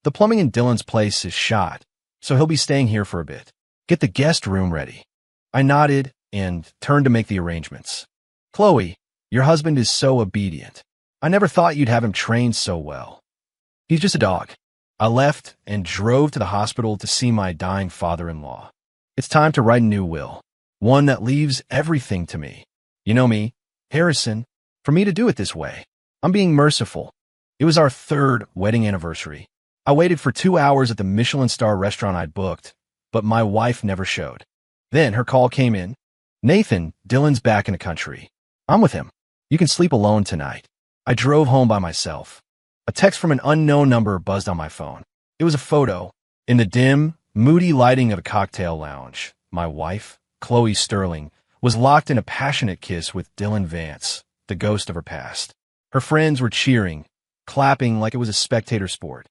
The plumbing in Dylan's place is shot, so he'll be staying here for a bit. Get the guest room ready. I nodded and turned to make the arrangements. Chloe, your husband is so obedient. I never thought you'd have him trained so well. He's just a dog. I left and drove to the hospital to see my dying father-in-law. It's time to write a new will, one that leaves everything to me. You know me, Harrison, for me to do it this way. I'm being merciful. It was our 3rd wedding anniversary. I waited for 2 hours at the Michelin star restaurant I'd booked, but my wife never showed. Then her call came in. Nathan, Dylan's back in the country. I'm with him. You can sleep alone tonight. I drove home by myself. A text from an unknown number buzzed on my phone. It was a photo. In the dim, moody lighting of a cocktail lounge, my wife, Chloe Sterling, was locked in a passionate kiss with Dylan Vance, the ghost of her past. Her friends were cheering, clapping like it was a spectator sport.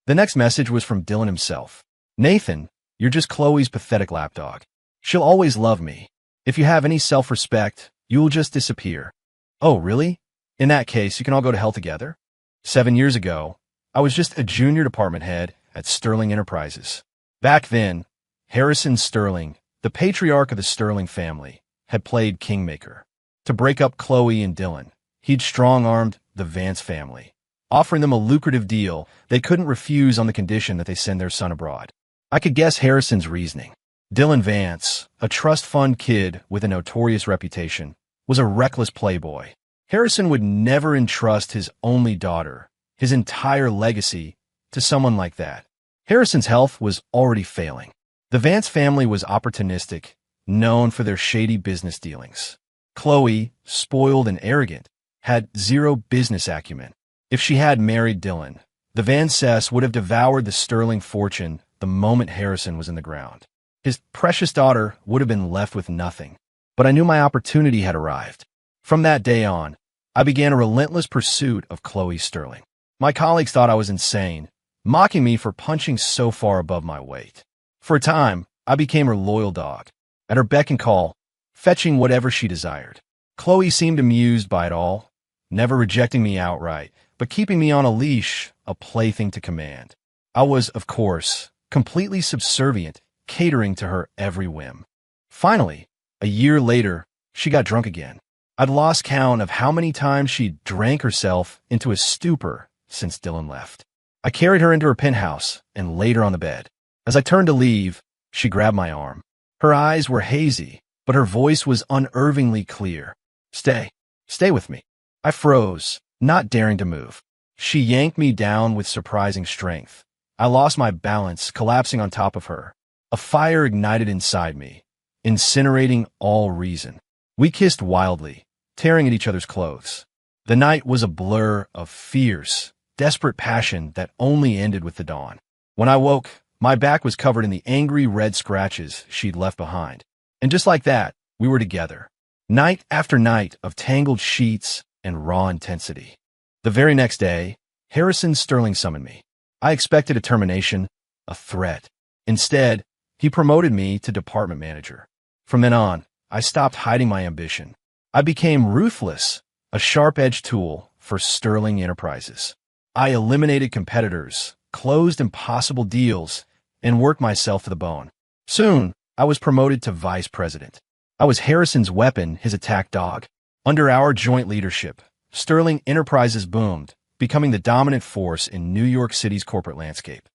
The next message was from Dylan himself. Nathan, you're just Chloe's pathetic lapdog. She'll always love me. If you have any self-respect, you will just disappear. Oh, really? In that case, you can all go to hell together? 7 years ago, I was just a junior department head at Sterling Enterprises. Back then, Harrison Sterling, the patriarch of the Sterling family, had played kingmaker. To break up Chloe and Dylan, he'd strong-armed the Vance family, offering them a lucrative deal they couldn't refuse on the condition that they send their son abroad. I could guess Harrison's reasoning. Dylan Vance, a trust fund kid with a notorious reputation, was a reckless playboy. Harrison would never entrust his only daughter, his entire legacy, to someone like that. Harrison's health was already failing. The Vance family was opportunistic, known for their shady business dealings. Chloe, spoiled and arrogant, had zero business acumen. If she had married Dylan, the Vances would have devoured the Sterling fortune the moment Harrison was in the ground. His precious daughter would have been left with nothing. But I knew my opportunity had arrived. From that day on, I began a relentless pursuit of Chloe Sterling. My colleagues thought I was insane, mocking me for punching so far above my weight. For a time, I became her loyal dog, at her beck and call, fetching whatever she desired. Chloe seemed amused by it all, never rejecting me outright, but keeping me on a leash, a plaything to command. I was, of course, completely subservient, catering to her every whim. Finally, a year later, she got drunk again. I'd lost count of how many times she drank herself into a stupor since Dylan left. I carried her into her penthouse and laid her on the bed. As I turned to leave, she grabbed my arm. Her eyes were hazy, but her voice was unervingly clear. Stay with me. I froze, not daring to move. She yanked me down with surprising strength. I lost my balance, collapsing on top of her. A fire ignited inside me, incinerating all reason. We kissed wildly, tearing at each other's clothes. The night was a blur of fierce, desperate passion that only ended with the dawn. When I woke, my back was covered in the angry red scratches she'd left behind. And just like that, we were together. Night after night of tangled sheets and raw intensity. The very next day, Harrison Sterling summoned me. I expected a termination, a threat. Instead, he promoted me to department manager. From then on, I stopped hiding my ambition. I became ruthless, a sharp-edged tool for Sterling Enterprises. I eliminated competitors, closed impossible deals, and worked myself to the bone. Soon, I was promoted to vice president. I was Harrison's weapon, his attack dog. Under our joint leadership, Sterling Enterprises boomed, becoming the dominant force in New York City's corporate landscape.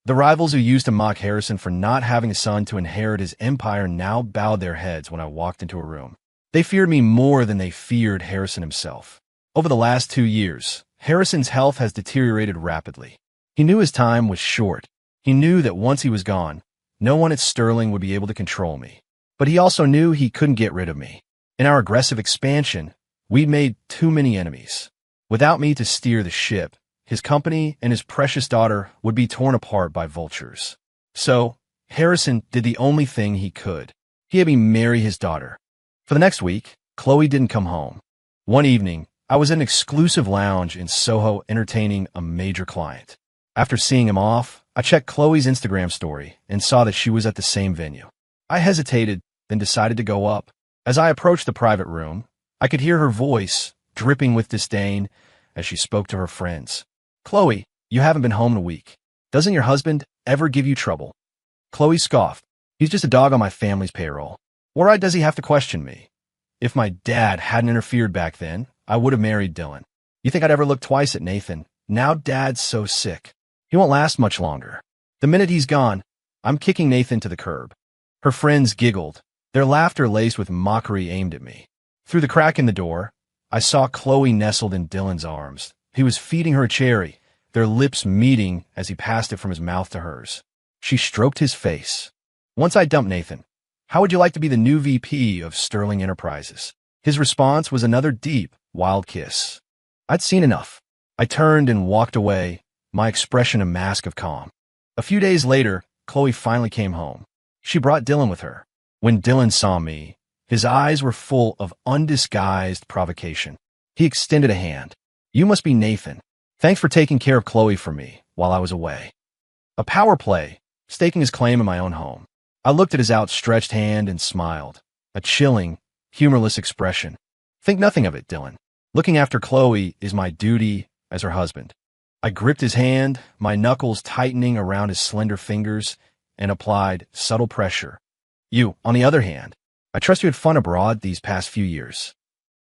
The rivals who used to mock Harrison for not having a son to inherit his empire now bowed their heads when I walked into a room. They feared me more than they feared Harrison himself. Over the last 2 years, Harrison's health has deteriorated rapidly. He knew his time was short. He knew that once he was gone, no one at Sterling would be able to control me. But he also knew he couldn't get rid of me. In our aggressive expansion, we'd made too many enemies. Without me to steer the ship, his company and his precious daughter would be torn apart by vultures. So, Harrison did the only thing he could. He had me marry his daughter. For the next week, Chloe didn't come home. One evening, I was in an exclusive lounge in Soho entertaining a major client. After seeing him off, I checked Chloe's Instagram story and saw that she was at the same venue. I hesitated, then decided to go up. As I approached the private room, I could hear her voice dripping with disdain as she spoke to her friends. Chloe, you haven't been home in a week. Doesn't your husband ever give you trouble? Chloe scoffed. He's just a dog on my family's payroll. What right does he have to question me? If my dad hadn't interfered back then, I would have married Dylan. You think I'd ever look twice at Nathan? Now Dad's so sick. He won't last much longer. The minute he's gone, I'm kicking Nathan to the curb. Her friends giggled, their laughter laced with mockery aimed at me. Through the crack in the door, I saw Chloe nestled in Dylan's arms. He was feeding her a cherry, their lips meeting as he passed it from his mouth to hers. She stroked his face. Once I dumped Nathan, how would you like to be the new VP of Sterling Enterprises? His response was another deep, wild kiss. I'd seen enough. I turned and walked away, my expression a mask of calm. A few days later, Chloe finally came home. She brought Dylan with her. When Dylan saw me, his eyes were full of undisguised provocation. He extended a hand. You must be Nathan. Thanks for taking care of Chloe for me while I was away. A power play, staking his claim in my own home. I looked at his outstretched hand and smiled. A chilling, humorless expression. Think nothing of it, Dylan. Looking after Chloe is my duty as her husband. I gripped his hand, my knuckles tightening around his slender fingers, and applied subtle pressure. You, on the other hand, I trust you had fun abroad these past few years.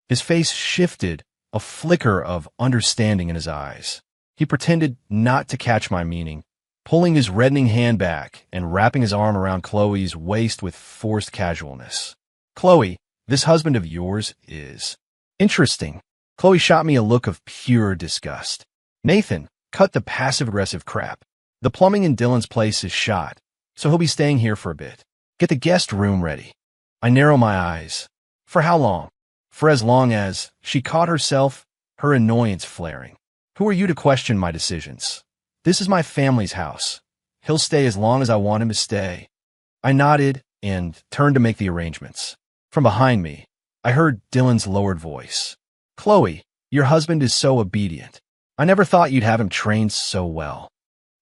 His face shifted, a flicker of understanding in his eyes. He pretended not to catch my meaning, pulling his reddening hand back and wrapping his arm around Chloe's waist with forced casualness. Chloe, this husband of yours is interesting. Chloe shot me a look of pure disgust. Nathan, cut the passive-aggressive crap. The plumbing in Dylan's place is shot, so he'll be staying here for a bit. Get the guest room ready. I narrow my eyes. For how long? For as long as she caught herself, her annoyance flaring. Who are you to question my decisions? This is my family's house. He'll stay as long as I want him to stay. I nodded and turned to make the arrangements. From behind me, I heard Dylan's lowered voice. Chloe, your husband is so obedient. I never thought you'd have him trained so well.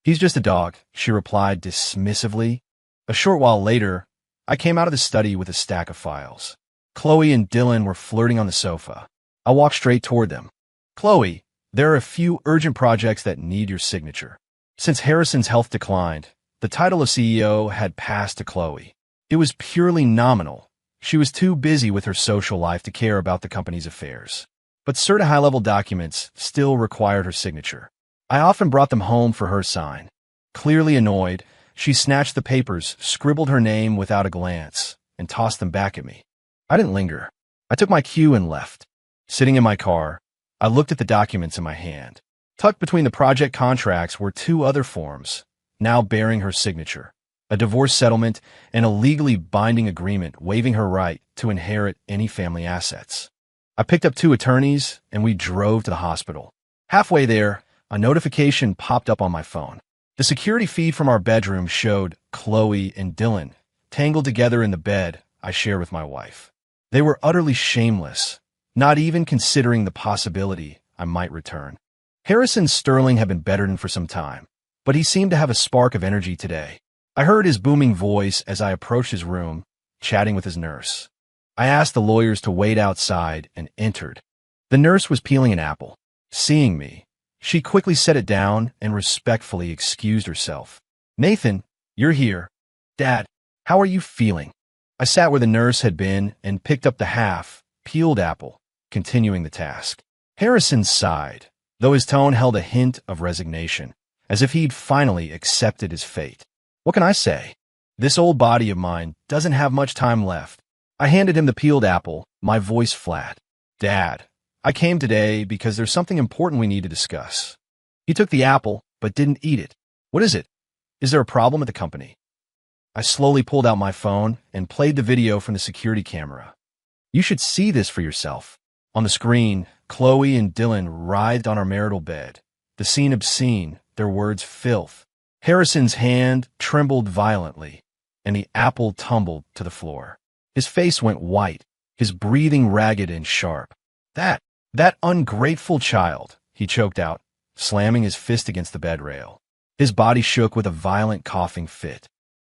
He's just a dog, she replied dismissively. A short while later, I came out of the study with a stack of files. Chloe and Dylan were flirting on the sofa. I walked straight toward them. Chloe, there are a few urgent projects that need your signature. Since Harrison's health declined, the title of CEO had passed to Chloe. It was purely nominal. She was too busy with her social life to care about the company's affairs. But certain high-level documents still required her signature. I often brought them home for her sign. Clearly annoyed, she snatched the papers, scribbled her name without a glance, and tossed them back at me. I didn't linger. I took my cue and left. Sitting in my car, I looked at the documents in my hand. Tucked between the project contracts were two other forms, now bearing her signature. A divorce settlement and a legally binding agreement waiving her right to inherit any family assets. I picked up two attorneys and we drove to the hospital. Halfway there, a notification popped up on my phone. The security feed from our bedroom showed Chloe and Dylan tangled together in the bed I shared with my wife. They were utterly shameless, not even considering the possibility I might return. Harrison Sterling had been bedridden for some time, but he seemed to have a spark of energy today. I heard his booming voice as I approached his room, chatting with his nurse. I asked the lawyers to wait outside and entered. The nurse was peeling an apple. Seeing me, she quickly set it down and respectfully excused herself. Nathan, you're here. Dad, how are you feeling? I sat where the nurse had been and picked up the half-peeled apple, continuing the task. Harrison sighed, though his tone held a hint of resignation, as if he'd finally accepted his fate. What can I say? This old body of mine doesn't have much time left. I handed him the peeled apple, my voice flat. Dad, I came today because there's something important we need to discuss. He took the apple, but didn't eat it. What is it? Is there a problem at the company? I slowly pulled out my phone and played the video from the security camera. You should see this for yourself. On the screen, Chloe and Dylan writhed on our marital bed. The scene obscene, their words filth. Harrison's hand trembled violently, and the apple tumbled to the floor. His face went white, his breathing ragged and sharp. That ungrateful child, he choked out, slamming his fist against the bed rail. His body shook with a violent coughing fit.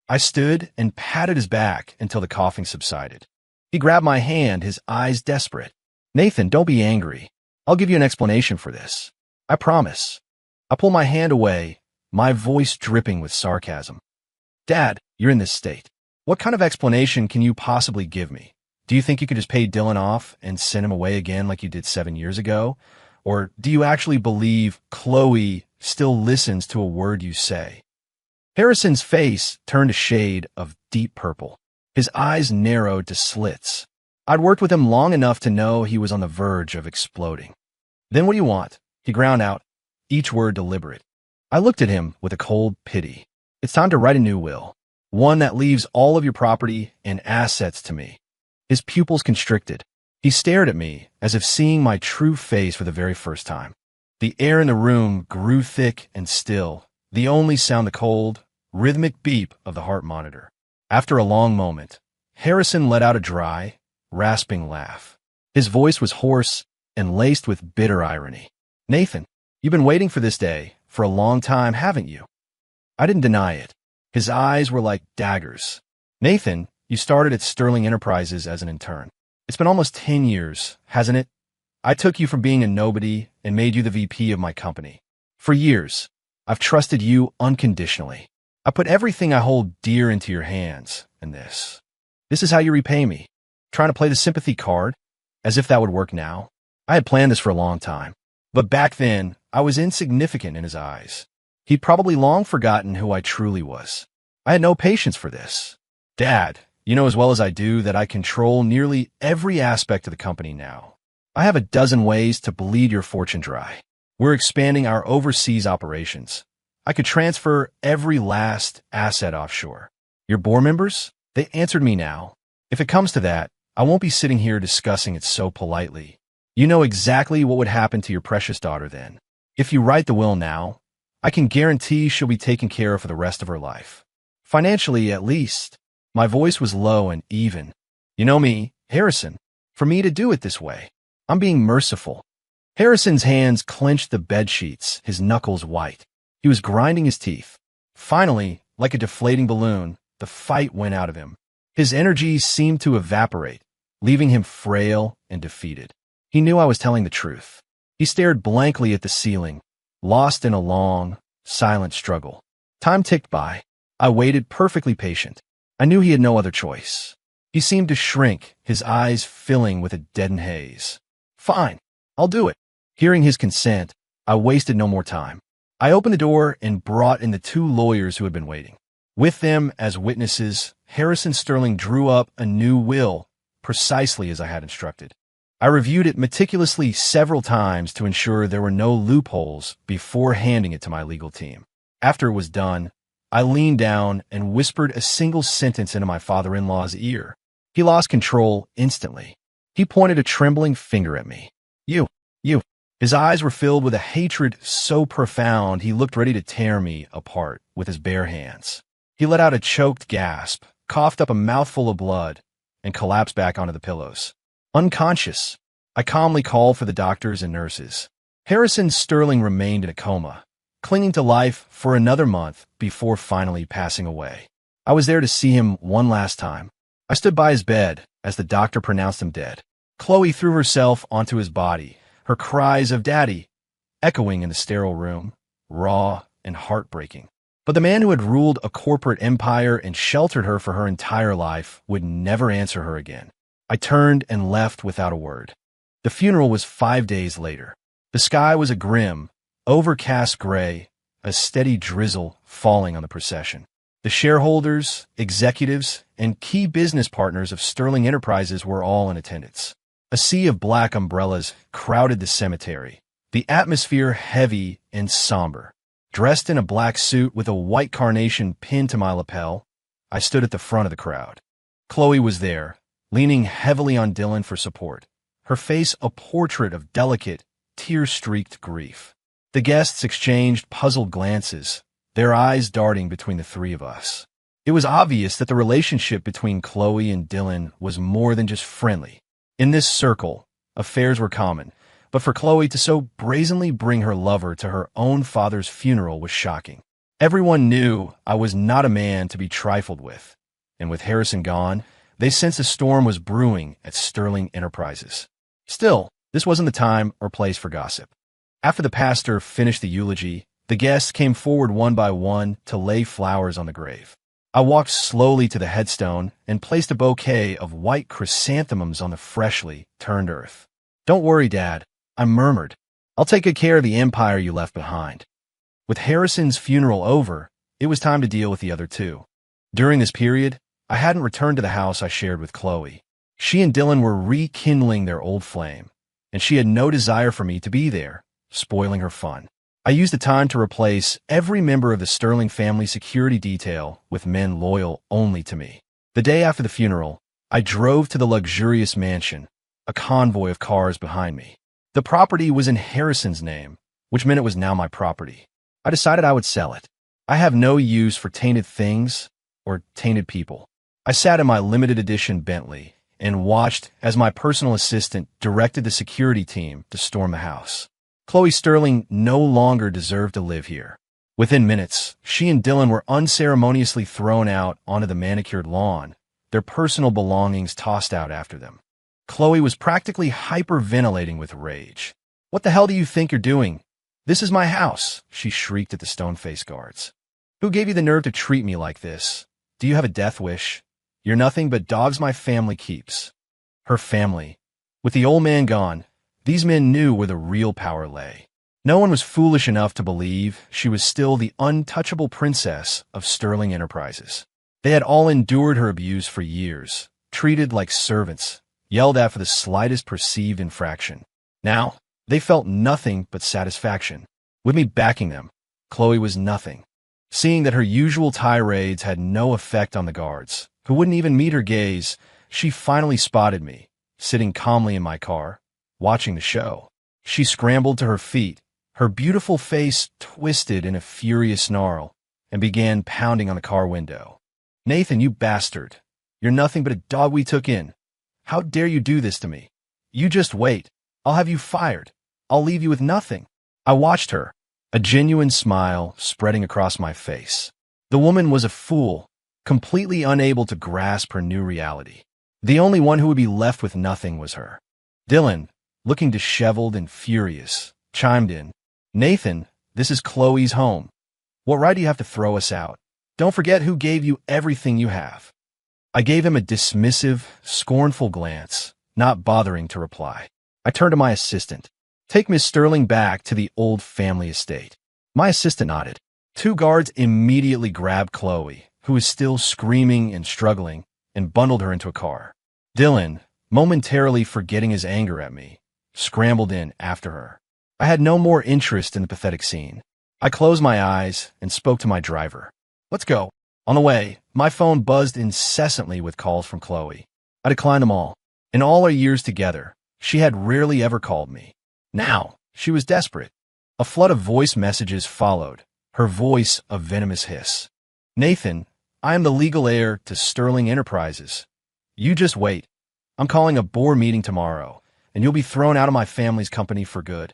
I stood and patted his back until the coughing subsided. He grabbed my hand, his eyes desperate. Nathan, don't be angry. I'll give you an explanation for this. I promise. I pull my hand away, my voice dripping with sarcasm. Dad, you're in this state. What kind of explanation can you possibly give me? Do you think you could just pay Dylan off and send him away again like you did 7 years ago? Or do you actually believe Chloe still listens to a word you say? Harrison's face turned a shade of deep purple. His eyes narrowed to slits. I'd worked with him long enough to know he was on the verge of exploding. Then what do you want? He ground out, each word deliberate. I looked at him with a cold pity. It's time to write a new will, one that leaves all of your property and assets to me. His pupils constricted. He stared at me as if seeing my true face for the very first time. The air in the room grew thick and still, the only sound the cold, rhythmic beep of the heart monitor. After a long moment, Harrison let out a dry, rasping laugh. His voice was hoarse and laced with bitter irony. Nathan, you've been waiting for this day for a long time, haven't you? I didn't deny it. His eyes were like daggers. Nathan, you started at Sterling Enterprises as an intern. It's been almost 10 years, hasn't it? I took you from being a nobody and made you the VP of my company. For years, I've trusted you unconditionally. I put everything I hold dear into your hands, and this is how you repay me. Trying to play the sympathy card, as if that would work now. I had planned this for a long time. But back then, I was insignificant in his eyes. He'd probably long forgotten who I truly was. I had no patience for this. Dad, you know as well as I do that I control nearly every aspect of the company now. I have a dozen ways to bleed your fortune dry. We're expanding our overseas operations. I could transfer every last asset offshore. Your board members? They answered me now. If it comes to that, I won't be sitting here discussing it so politely. You know exactly what would happen to your precious daughter then. If you write the will now, I can guarantee she'll be taken care of for the rest of her life. Financially, at least. My voice was low and even. You know me, Harrison. For me to do it this way, I'm being merciful. Harrison's hands clenched the bedsheets, his knuckles white. He was grinding his teeth. Finally, like a deflating balloon, the fight went out of him. His energy seemed to evaporate, leaving him frail and defeated. He knew I was telling the truth. He stared blankly at the ceiling, lost in a long, silent struggle. Time ticked by. I waited, perfectly patient. I knew he had no other choice. He seemed to shrink, his eyes filling with a deadened haze. Fine, I'll do it. Hearing his consent, I wasted no more time. I opened the door and brought in the 2 lawyers who had been waiting. With them as witnesses, Harrison Sterling drew up a new will, precisely as I had instructed. I reviewed it meticulously several times to ensure there were no loopholes before handing it to my legal team. After it was done, I leaned down and whispered a single sentence into my father-in-law's ear. He lost control instantly. He pointed a trembling finger at me. You. His eyes were filled with a hatred so profound he looked ready to tear me apart with his bare hands. He let out a choked gasp, coughed up a mouthful of blood, and collapsed back onto the pillows. Unconscious, I calmly called for the doctors and nurses. Harrison Sterling remained in a coma, clinging to life for another month before finally passing away. I was there to see him one last time. I stood by his bed as the doctor pronounced him dead. Chloe threw herself onto his body, her cries of "Daddy" echoing in the sterile room, raw and heartbreaking. But the man who had ruled a corporate empire and sheltered her for her entire life would never answer her again. I turned and left without a word. The funeral was 5 days later. The sky was a grim, overcast gray, a steady drizzle falling on the procession. The shareholders, executives, and key business partners of Sterling Enterprises were all in attendance. A sea of black umbrellas crowded the cemetery, the atmosphere heavy and somber. Dressed in a black suit with a white carnation pinned to my lapel, I stood at the front of the crowd. Chloe was there, leaning heavily on Dylan for support, her face a portrait of delicate, tear-streaked grief. The guests exchanged puzzled glances, their eyes darting between the 3 of us. It was obvious that the relationship between Chloe and Dylan was more than just friendly. In this circle, affairs were common, but for Chloe to so brazenly bring her lover to her own father's funeral was shocking. Everyone knew I was not a man to be trifled with, and with Harrison gone, they sensed a storm was brewing at Sterling Enterprises. Still, this wasn't the time or place for gossip. After the pastor finished the eulogy, The guests came forward one by one to lay flowers on the grave. I walked slowly to the headstone and placed a bouquet of white chrysanthemums on the freshly turned earth. "Don't worry, Dad," I murmured. "I'll take good care of the empire you left behind." With Harrison's funeral over, it was time to deal with the other two. During this period, I hadn't returned to the house I shared with Chloe. She and Dylan were rekindling their old flame, and she had no desire for me to be there, spoiling her fun. I used the time to replace every member of the Sterling family security detail with men loyal only to me. The day after the funeral, I drove to the luxurious mansion, a convoy of cars behind me. The property was in Harrison's name, which meant it was now my property. I decided I would sell it. I have no use for tainted things or tainted people. I sat in my limited edition Bentley and watched as my personal assistant directed the security team to storm the house. Chloe Sterling no longer deserved to live here. Within minutes, she and Dylan were unceremoniously thrown out onto the manicured lawn, their personal belongings tossed out after them. Chloe was practically hyperventilating with rage. "What the hell do you think you're doing? This is my house," she shrieked at the stone-faced guards. "Who gave you the nerve to treat me like this? Do you have a death wish? You're nothing but dogs my family keeps." Her family. With the old man gone, these men knew where the real power lay. No one was foolish enough to believe she was still the untouchable princess of Sterling Enterprises. They had all endured her abuse for years, treated like servants, yelled at for the slightest perceived infraction. Now, they felt nothing but satisfaction. With me backing them, Chloe was nothing. Seeing that her usual tirades had no effect on the guards, who wouldn't even meet her gaze, she finally spotted me, sitting calmly in my car, watching the show. She scrambled to her feet, her beautiful face twisted in a furious snarl, and began pounding on the car window. "Nathan, you bastard. You're nothing but a dog we took in. How dare you do this to me? You just wait. I'll have you fired. I'll leave you with nothing." I watched her, a genuine smile spreading across my face. The woman was a fool, completely unable to grasp her new reality. The only one who would be left with nothing was her. Dylan, looking disheveled and furious, chimed in, "Nathan, this is Chloe's home. What right do you have to throw us out? Don't forget who gave you everything you have." I gave him a dismissive, scornful glance, not bothering to reply. I turned to my assistant. "Take Miss Sterling back to the old family estate." My assistant nodded. Two guards immediately grabbed Chloe, who was still screaming and struggling, and bundled her into a car. Dylan, momentarily forgetting his anger at me, scrambled in after her. I had no more interest in the pathetic scene. I closed my eyes and spoke to my driver. "Let's go." On the way, my phone buzzed incessantly with calls from Chloe. I declined them all. In all our years together, she had rarely ever called me. Now, she was desperate. A flood of voice messages followed, her voice a venomous hiss. "Nathan, I am the legal heir to Sterling Enterprises. You just wait. I'm calling a board meeting tomorrow, and you'll be thrown out of my family's company for good."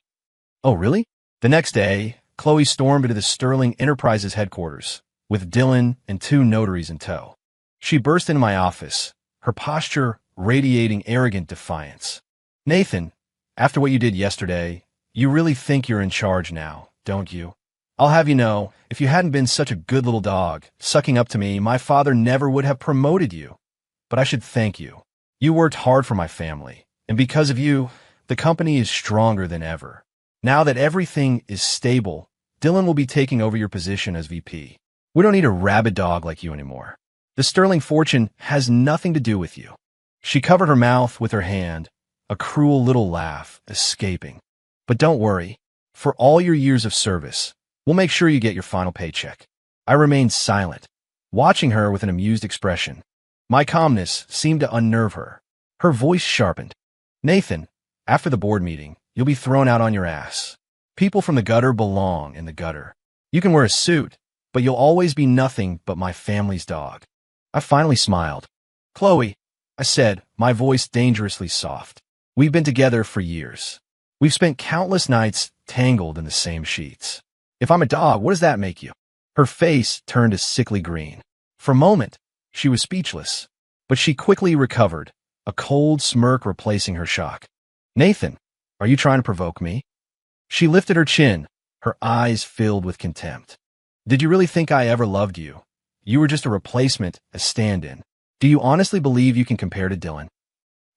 "Oh, really?" The next day, Chloe stormed into the Sterling Enterprises headquarters, with Dylan and two notaries in tow. She burst into my office, her posture radiating arrogant defiance. "Nathan, after what you did yesterday, you really think you're in charge now, don't you? I'll have you know, if you hadn't been such a good little dog, sucking up to me, my father never would have promoted you. But I should thank you. You worked hard for my family, and because of you, the company is stronger than ever. Now that everything is stable, Dylan will be taking over your position as VP. We don't need a rabid dog like you anymore. The Sterling fortune has nothing to do with you." She covered her mouth with her hand, a cruel little laugh escaping. "But don't worry. For all your years of service, we'll make sure you get your final paycheck." I remained silent, watching her with an amused expression. My calmness seemed to unnerve her. Her voice sharpened. "Nathan, after the board meeting, you'll be thrown out on your ass. People from the gutter belong in the gutter. You can wear a suit, but you'll always be nothing but my family's dog." I finally smiled. "Chloe," I said, my voice dangerously soft. "We've been together for years. We've spent countless nights tangled in the same sheets. If I'm a dog, what does that make you?" Her face turned a sickly green. For a moment, she was speechless, but she quickly recovered, a cold smirk replacing her shock. "Nathan, are you trying to provoke me?" She lifted her chin, her eyes filled with contempt. Did you really think I ever loved you? You were just a replacement, a stand-in. Do you honestly believe you can compare to Dylan?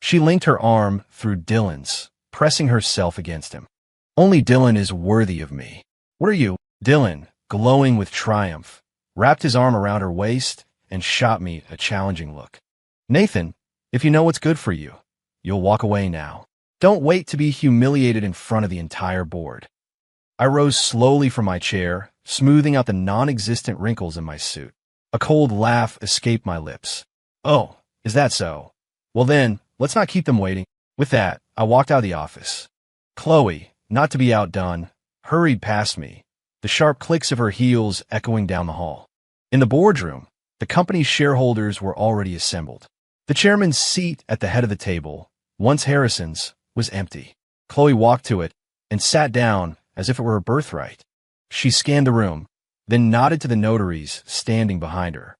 She linked her arm through Dylan's, pressing herself against him. Only Dylan is worthy of me. What are you? Dylan, glowing with triumph, wrapped his arm around her waist and shot me a challenging look. Nathan, if you know what's good for you, you'll walk away now. Don't wait to be humiliated in front of the entire board. I rose slowly from my chair, smoothing out the non-existent wrinkles in my suit. A cold laugh escaped my lips. Oh, is that so? Well then, let's not keep them waiting. With that, I walked out of the office. Chloe, not to be outdone, hurried past me, the sharp clicks of her heels echoing down the hall. In the boardroom, the company's shareholders were already assembled. The chairman's seat at the head of the table, once Harrison's, was empty. Chloe walked to it and sat down as if it were her birthright. She scanned the room, then nodded to the notaries standing behind her.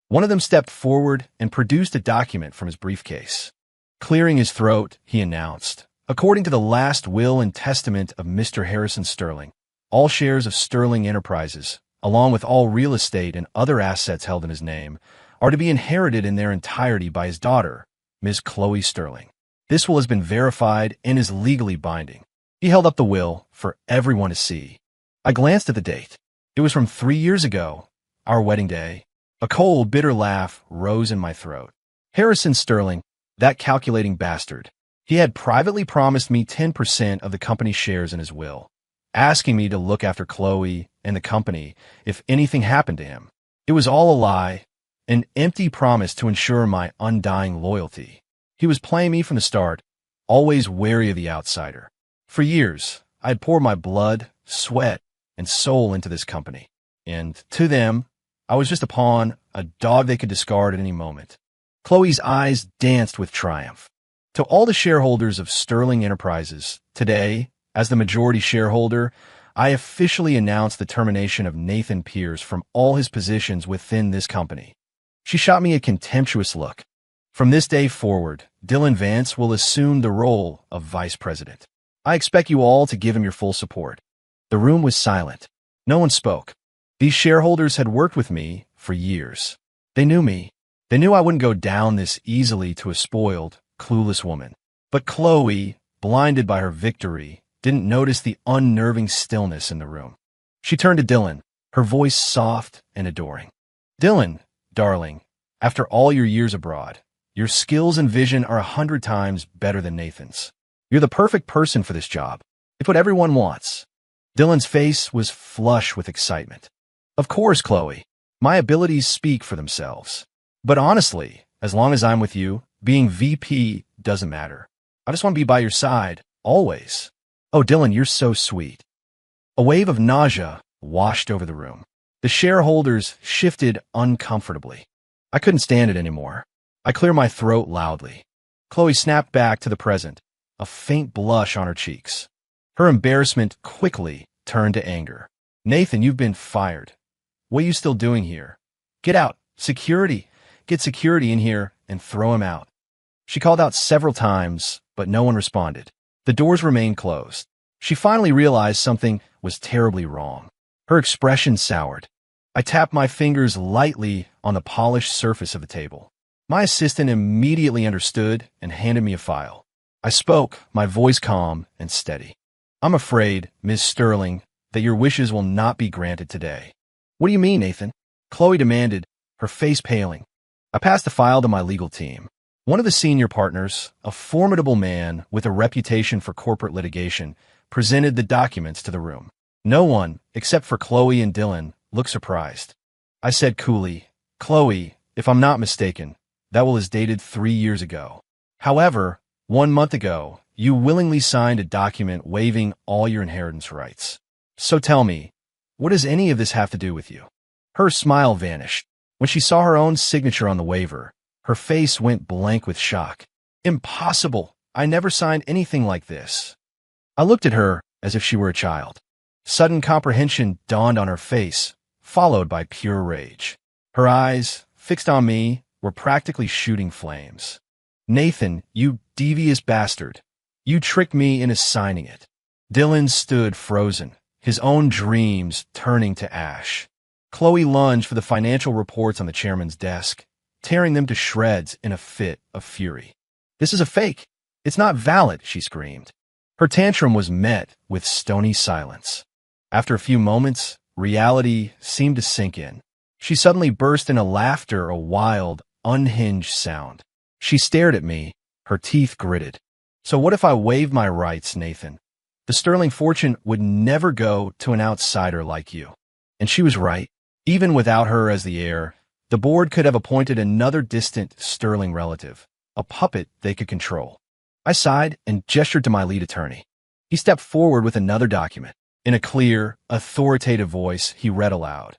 One of them stepped forward and produced a document from his briefcase. Clearing his throat, he announced, according to the last will and testament of Mr. Harrison Sterling, all shares of Sterling Enterprises, along with all real estate and other assets held in his name, are to be inherited in their entirety by his daughter, Ms. Chloe Sterling. This will has been verified and is legally binding. He held up the will for everyone to see. I glanced at the date. It was from 3 years ago, our wedding day. A cold, bitter laugh rose in my throat. Harrison Sterling, that calculating bastard. He had privately promised me 10% of the company's shares in his will, asking me to look after Chloe and the company if anything happened to him. It was all a lie, an empty promise to ensure my undying loyalty. He was playing me from the start, always wary of the outsider. For years, I had poured my blood, sweat, and soul into this company. And to them, I was just a pawn, a dog they could discard at any moment. Chloe's eyes danced with triumph. To all the shareholders of Sterling Enterprises, today, as the majority shareholder, I officially announce the termination of Nathan Pierce from all his positions within this company. She shot me a contemptuous look. From this day forward, Dylan Vance will assume the role of vice president. I expect you all to give him your full support. The room was silent. No one spoke. These shareholders had worked with me for years. They knew me. They knew I wouldn't go down this easily to a spoiled, clueless woman. But Chloe, blinded by her victory, didn't notice the unnerving stillness in the room. She turned to Dylan, her voice soft and adoring. Dylan, darling, after all your years abroad, your skills and vision are 100 times better than Nathan's. You're the perfect person for this job. It's what everyone wants. Dylan's face was flush with excitement. Of course, Chloe. My abilities speak for themselves. But honestly, as long as I'm with you, being VP doesn't matter. I just want to be by your side, always. Oh, Dylan, you're so sweet. A wave of nausea washed over the room. The shareholders shifted uncomfortably. I couldn't stand it anymore. I cleared my throat loudly. Chloe snapped back to the present, a faint blush on her cheeks. Her embarrassment quickly turned to anger. Nathan, you've been fired. What are you still doing here? Get out. Security. Get security in here and throw him out. She called out several times, but no one responded. The doors remained closed. She finally realized something was terribly wrong. Her expression soured. I tapped my fingers lightly on the polished surface of the table. My assistant immediately understood and handed me a file. I spoke, my voice calm and steady. I'm afraid, Ms. Sterling, that your wishes will not be granted today. What do you mean, Nathan? Chloe demanded, her face paling. I passed the file to my legal team. One of the senior partners, a formidable man with a reputation for corporate litigation, presented the documents to the room. No one, except for Chloe and Dylan, looked surprised. I said coolly, Chloe, if I'm not mistaken, that will is dated 3 years ago. However, 1 month ago, you willingly signed a document waiving all your inheritance rights. So tell me, what does any of this have to do with you? Her smile vanished. When she saw her own signature on the waiver, her face went blank with shock. Impossible! I never signed anything like this. I looked at her as if she were a child. Sudden comprehension dawned on her face, followed by pure rage. Her eyes, fixed on me, were practically shooting flames. Nathan, you devious bastard. You tricked me into signing it. Dylan stood frozen, his own dreams turning to ash. Chloe lunged for the financial reports on the chairman's desk, tearing them to shreds in a fit of fury. "This is a fake. It's not valid," she screamed. Her tantrum was met with stony silence. After a few moments, reality seemed to sink in. She suddenly burst into laughter, a wild, unhinged sound. She stared at me, her teeth gritted. "So what if I waived my rights, Nathan? The Sterling fortune would never go to an outsider like you." And she was right. Even without her as the heir, the board could have appointed another distant Sterling relative, a puppet they could control. I sighed and gestured to my lead attorney. He stepped forward with another document. In a clear, authoritative voice, he read aloud.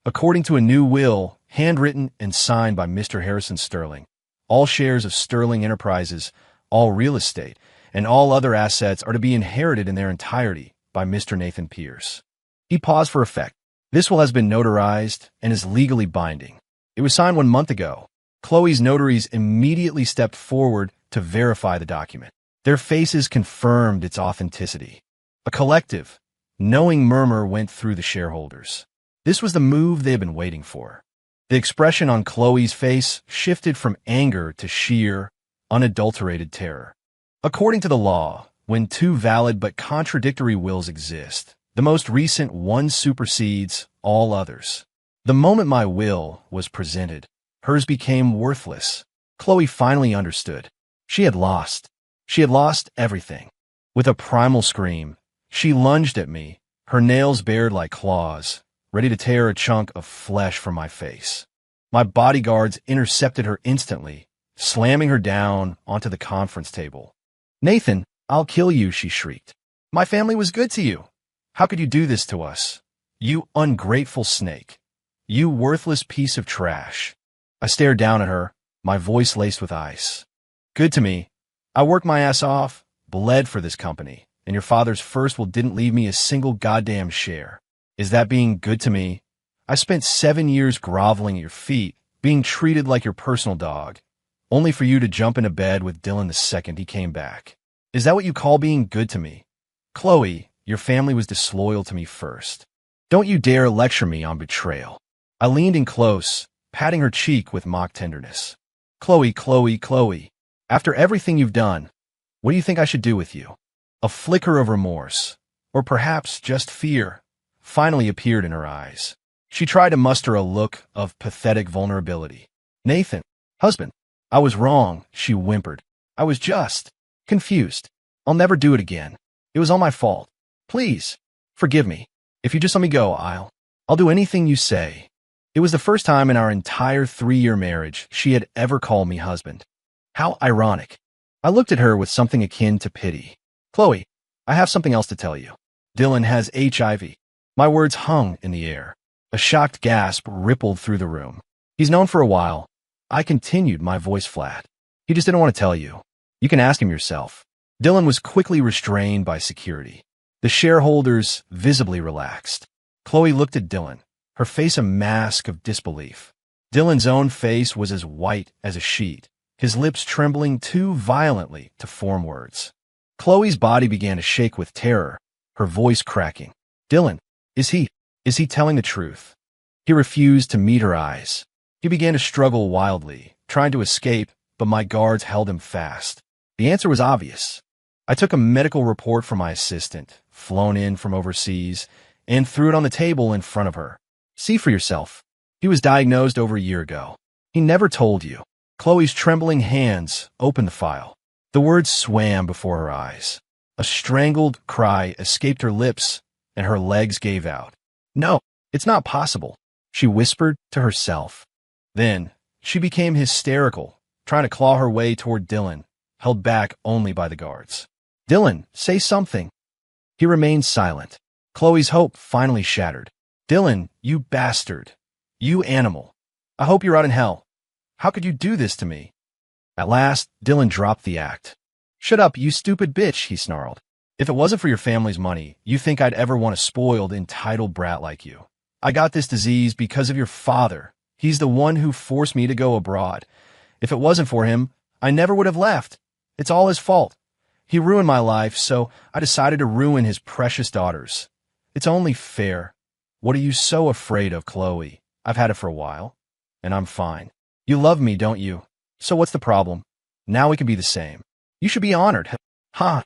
"According to a new will, handwritten and signed by Mr. Harrison Sterling, all shares of Sterling Enterprises, all real estate, and all other assets are to be inherited in their entirety by Mr. Nathan Pierce." He paused for effect. "This will has been notarized and is legally binding. It was signed 1 month ago." Chloe's notaries immediately stepped forward to verify the document. Their faces confirmed its authenticity. A collective, knowing murmur went through the shareholders. This was the move they had been waiting for. The expression on Chloe's face shifted from anger to sheer, unadulterated terror. According to the law, when two valid but contradictory wills exist, the most recent one supersedes all others. The moment my will was presented, hers became worthless. Chloe finally understood. She had lost. She had lost everything. With a primal scream, she lunged at me, her nails bared like claws, ready to tear a chunk of flesh from my face. My bodyguards intercepted her instantly, slamming her down onto the conference table. "Nathan, I'll kill you," she shrieked. "My family was good to you. How could you do this to us? You ungrateful snake. You worthless piece of trash." I stared down at her, my voice laced with ice. "Good to me. I worked my ass off, bled for this company, and your father's first will didn't leave me a single goddamn share. Is that being good to me? I spent 7 years groveling at your feet, being treated like your personal dog, only for you to jump into bed with Dylan the second he came back. Is that what you call being good to me? Chloe, your family was disloyal to me first. Don't you dare lecture me on betrayal." I leaned in close, patting her cheek with mock tenderness. "Chloe, Chloe, Chloe, after everything you've done, what do you think I should do with you?" A flicker of remorse, or perhaps just fear, finally appeared in her eyes. She tried to muster a look of pathetic vulnerability. "Nathan, husband, I was wrong," she whimpered. "I was just confused. I'll never do it again. It was all my fault. Please, forgive me. If you just let me go, I'll do anything you say." It was the first time in our entire 3-year marriage she had ever called me husband. How ironic. I looked at her with something akin to pity. "Chloe, I have something else to tell you. Dylan has HIV. My words hung in the air. A shocked gasp rippled through the room. "He's known for a while." I continued, my voice flat. "He just didn't want to tell you. You can ask him yourself." Dylan was quickly restrained by security. The shareholders visibly relaxed. Chloe looked at Dylan, her face a mask of disbelief. Dylan's own face was as white as a sheet, his lips trembling too violently to form words. Chloe's body began to shake with terror, her voice cracking. "Dylan, is he telling the truth?" He refused to meet her eyes. He began to struggle wildly, trying to escape, but my guards held him fast. The answer was obvious. I took a medical report from my assistant, flown in from overseas, and threw it on the table in front of her. "See for yourself. He was diagnosed over a year ago. He never told you." Chloe's trembling hands opened the file. The words swam before her eyes. A strangled cry escaped her lips, and her legs gave out. "No, it's not possible," she whispered to herself. Then, she became hysterical, trying to claw her way toward Dylan, held back only by the guards. "Dylan, say something." He remained silent. Chloe's hope finally shattered. "Dylan, you bastard. You animal. I hope you're out in hell. How could you do this to me?" At last, Dylan dropped the act. "Shut up, you stupid bitch," he snarled. "If it wasn't for your family's money, you think I'd ever want a spoiled, entitled brat like you? I got this disease because of your father. He's the one who forced me to go abroad. If it wasn't for him, I never would have left. It's all his fault. He ruined my life, so I decided to ruin his precious daughters. It's only fair. What are you so afraid of, Chloe? I've had it for a while, and I'm fine. You love me, don't you? So what's the problem? Now we can be the same. You should be honored. Ha!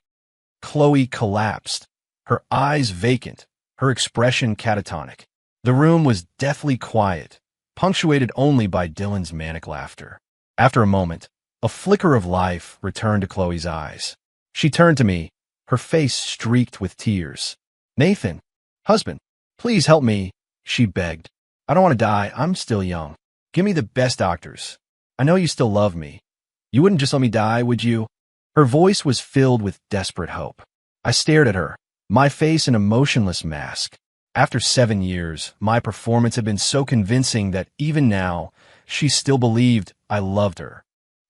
Chloe collapsed, her eyes vacant, her expression catatonic. The room was deathly quiet, punctuated only by Dylan's manic laughter. After a moment, a flicker of life returned to Chloe's eyes. She turned to me, her face streaked with tears. Nathan, husband, please help me, she begged. I don't want to die. I'm still young. Give me the best doctors. I know you still love me. You wouldn't just let me die, would you? Her voice was filled with desperate hope. I stared at her, my face an emotionless mask. After 7 years, my performance had been so convincing that even now, she still believed I loved her.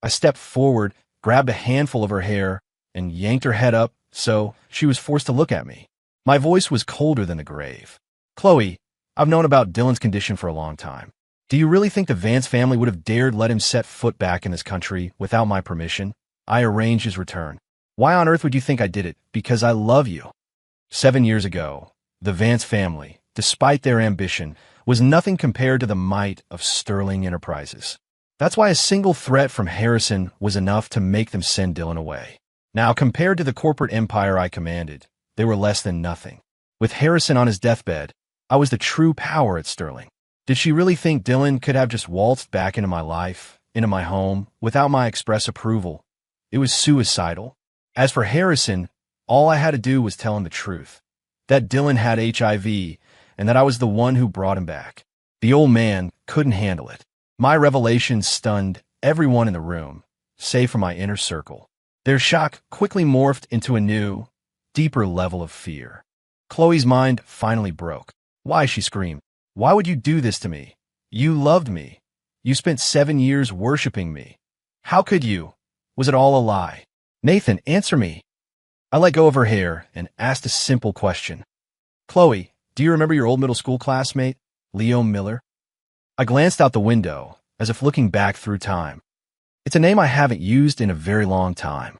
I stepped forward, grabbed a handful of her hair, and yanked her head up so she was forced to look at me. My voice was colder than the grave. Chloe, I've known about Dylan's condition for a long time. Do you really think the Vance family would have dared let him set foot back in this country without my permission? I arranged his return. Why on earth would you think I did it? Because I love you. 7 years ago, the Vance family, despite their ambition, was nothing compared to the might of Sterling Enterprises. That's why a single threat from Harrison was enough to make them send Dylan away. Now, compared to the corporate empire I commanded, they were less than nothing. With Harrison on his deathbed, I was the true power at Sterling. Did she really think Dylan could have just waltzed back into my life, into my home, without my express approval? It was suicidal. As for Harrison, all I had to do was tell him the truth. That Dylan had HIV, and that I was the one who brought him back. The old man couldn't handle it. My revelation stunned everyone in the room, save for my inner circle. Their shock quickly morphed into a new, deeper level of fear. Chloe's mind finally broke. Why, she screamed. Why would you do this to me? You loved me. You spent 7 years worshiping me. How could you? Was it all a lie? Nathan, answer me. I let go of her hair and asked a simple question. Chloe, do you remember your old middle school classmate, Leo Miller? I glanced out the window, as if looking back through time. It's a name I haven't used in a very long time.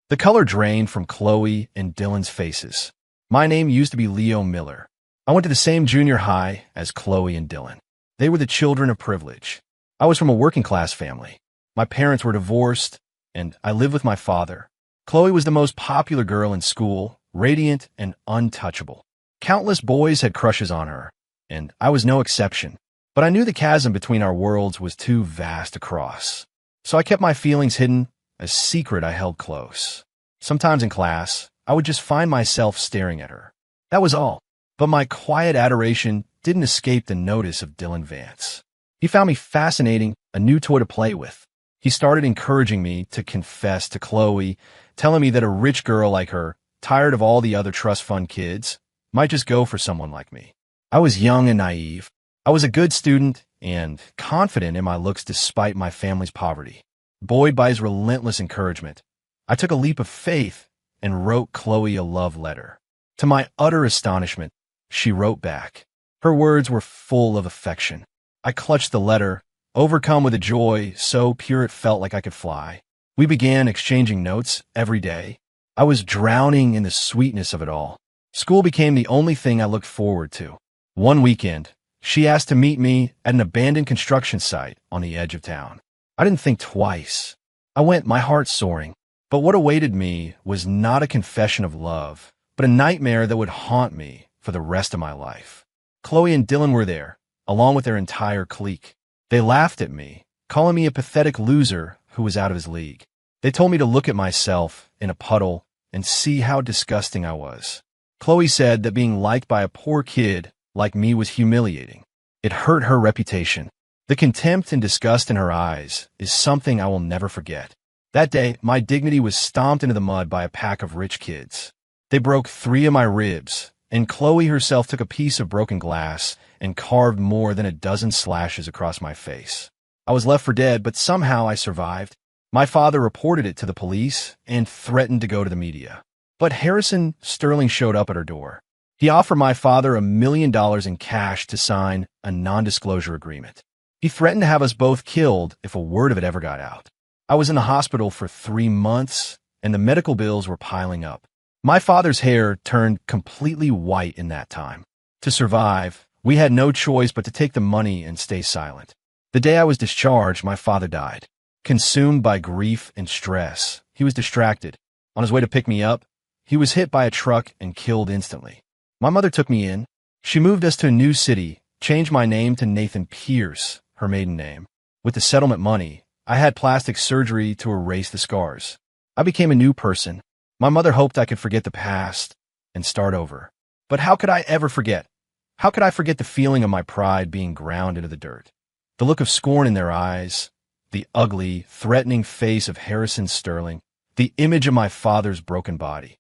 The color drained from Chloe and Dylan's faces. My name used to be Leo Miller. I went to the same junior high as Chloe and Dylan. They were the children of privilege. I was from a working-class family. My parents were divorced, and I lived with my father. Chloe was the most popular girl in school, radiant and untouchable. Countless boys had crushes on her, and I was no exception. But I knew the chasm between our worlds was too vast to cross. So I kept my feelings hidden, a secret I held close. Sometimes in class, I would just find myself staring at her. That was all. But my quiet adoration didn't escape the notice of Dylan Vance. He found me fascinating, a new toy to play with. He started encouraging me to confess to Chloe, telling me that a rich girl like her, tired of all the other trust fund kids, might just go for someone like me. I was young and naive. I was a good student and confident in my looks despite my family's poverty. Buoyed by his relentless encouragement, I took a leap of faith and wrote Chloe a love letter. To my utter astonishment, she wrote back. Her words were full of affection. I clutched the letter, overcome with a joy so pure it felt like I could fly. We began exchanging notes every day. I was drowning in the sweetness of it all. School became the only thing I looked forward to. One weekend, she asked to meet me at an abandoned construction site on the edge of town. I didn't think twice. I went, my heart soaring. But what awaited me was not a confession of love, but a nightmare that would haunt me for the rest of my life. Chloe and Dylan were there, along with their entire clique. They laughed at me, calling me a pathetic loser who was out of his league. They told me to look at myself in a puddle and see how disgusting I was. Chloe said that being liked by a poor kid like me was humiliating. It hurt her reputation. The contempt and disgust in her eyes is something I will never forget. That day, my dignity was stomped into the mud by a pack of rich kids. They broke 3 of my ribs, and Chloe herself took a piece of broken glass and carved more than a dozen slashes across my face. I was left for dead, but somehow I survived. My father reported it to the police and threatened to go to the media. But Harrison Sterling showed up at her door. He offered my father $1 million in cash to sign a non-disclosure agreement. He threatened to have us both killed if a word of it ever got out. I was in the hospital for 3 months, and the medical bills were piling up. My father's hair turned completely white in that time. To survive, we had no choice but to take the money and stay silent. The day I was discharged, my father died. Consumed by grief and stress, he was distracted. On his way to pick me up, he was hit by a truck and killed instantly. My mother took me in. She moved us to a new city, changed my name to Nathan Pierce, her maiden name. With the settlement money, I had plastic surgery to erase the scars. I became a new person. My mother hoped I could forget the past and start over. But how could I ever forget? How could I forget the feeling of my pride being ground into the dirt? The look of scorn in their eyes, the ugly, threatening face of Harrison Sterling, the image of my father's broken body.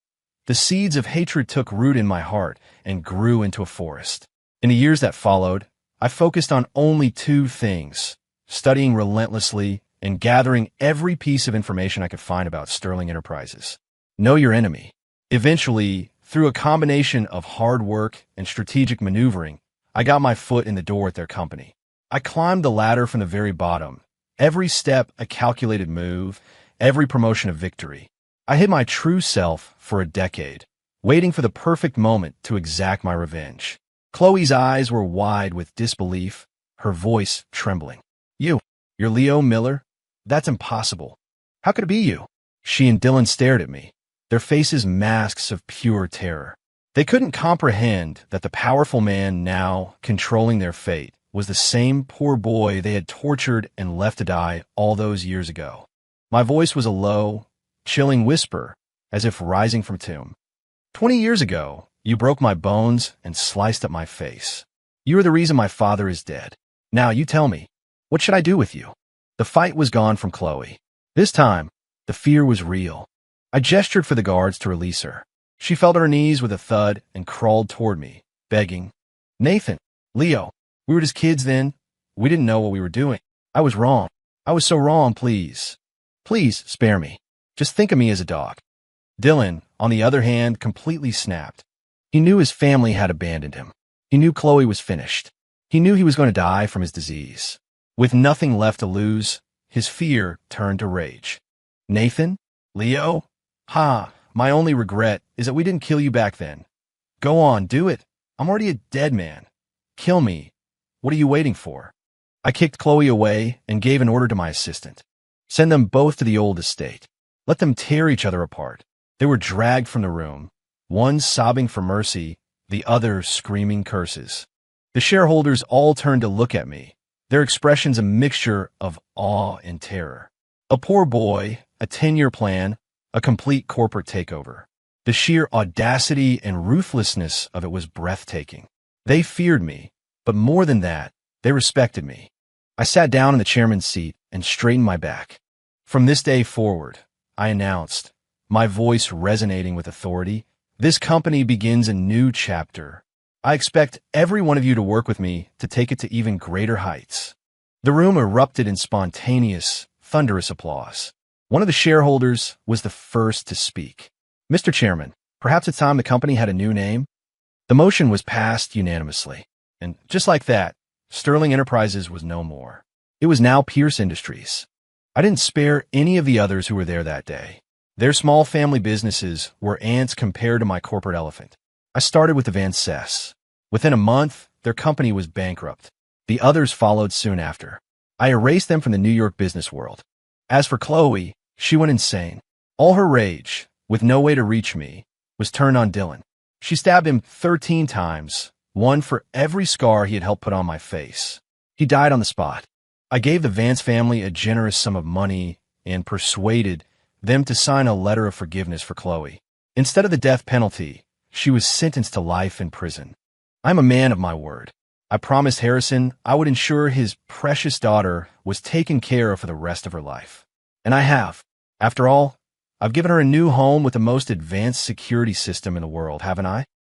The seeds of hatred took root in my heart and grew into a forest. In the years that followed, I focused on only two things: studying relentlessly and gathering every piece of information I could find about Sterling Enterprises. Know your enemy. Eventually, through a combination of hard work and strategic maneuvering, I got my foot in the door at their company. I climbed the ladder from the very bottom, every step a calculated move, every promotion a victory. I hid my true self for a decade, waiting for the perfect moment to exact my revenge. Chloe's eyes were wide with disbelief, her voice trembling. You're Leo Miller? That's impossible. How could it be you? She and Dylan stared at me, their faces masks of pure terror. They couldn't comprehend that the powerful man now controlling their fate was the same poor boy they had tortured and left to die all those years ago. My voice was a low, chilling whisper, as if rising from a tomb. 20 years ago, you broke my bones and sliced up my face. You are the reason my father is dead. Now you tell me, what should I do with you? The fight was gone from Chloe. This time, the fear was real. I gestured for the guards to release her. She fell to her knees with a thud and crawled toward me, begging, Nathan, Leo, we were just kids then. We didn't know what we were doing. I was wrong. I was so wrong, please. Please spare me. Just think of me as a dog. Dylan, on the other hand, completely snapped. He knew his family had abandoned him. He knew Chloe was finished. He knew he was going to die from his disease. With nothing left to lose, his fear turned to rage. Nathan? Leo? My only regret is that we didn't kill you back then. Go on, do it. I'm already a dead man. Kill me. What are you waiting for? I kicked Chloe away and gave an order to my assistant. Send them both to the old estate. Let them tear each other apart. They were dragged from the room, one sobbing for mercy, the other screaming curses. The shareholders all turned to look at me, their expressions a mixture of awe and terror. A poor boy, a 10-year plan, a complete corporate takeover. The sheer audacity and ruthlessness of it was breathtaking. They feared me, but more than that, they respected me. I sat down in the chairman's seat and straightened my back. From this day forward, I announced, my voice resonating with authority, this company begins a new chapter. I expect every one of you to work with me to take it to even greater heights. The room erupted in spontaneous, thunderous applause. One of the shareholders was the first to speak. Mr. Chairman, perhaps it's time the company had a new name? The motion was passed unanimously. And just like that, Sterling Enterprises was no more. It was now Pierce Industries. I didn't spare any of the others who were there that day. Their small family businesses were ants compared to my corporate elephant. I started with the Van Cess. Within a month, their company was bankrupt. The others followed soon after. I erased them from the New York business world. As for Chloe, she went insane. All her rage, with no way to reach me, was turned on Dylan. She stabbed him 13 times, one for every scar he had helped put on my face. He died on the spot. I gave the Vance family a generous sum of money and persuaded them to sign a letter of forgiveness for Chloe. Instead of the death penalty, she was sentenced to life in prison. I'm a man of my word. I promised Harrison I would ensure his precious daughter was taken care of for the rest of her life. And I have. After all, I've given her a new home with the most advanced security system in the world, haven't I?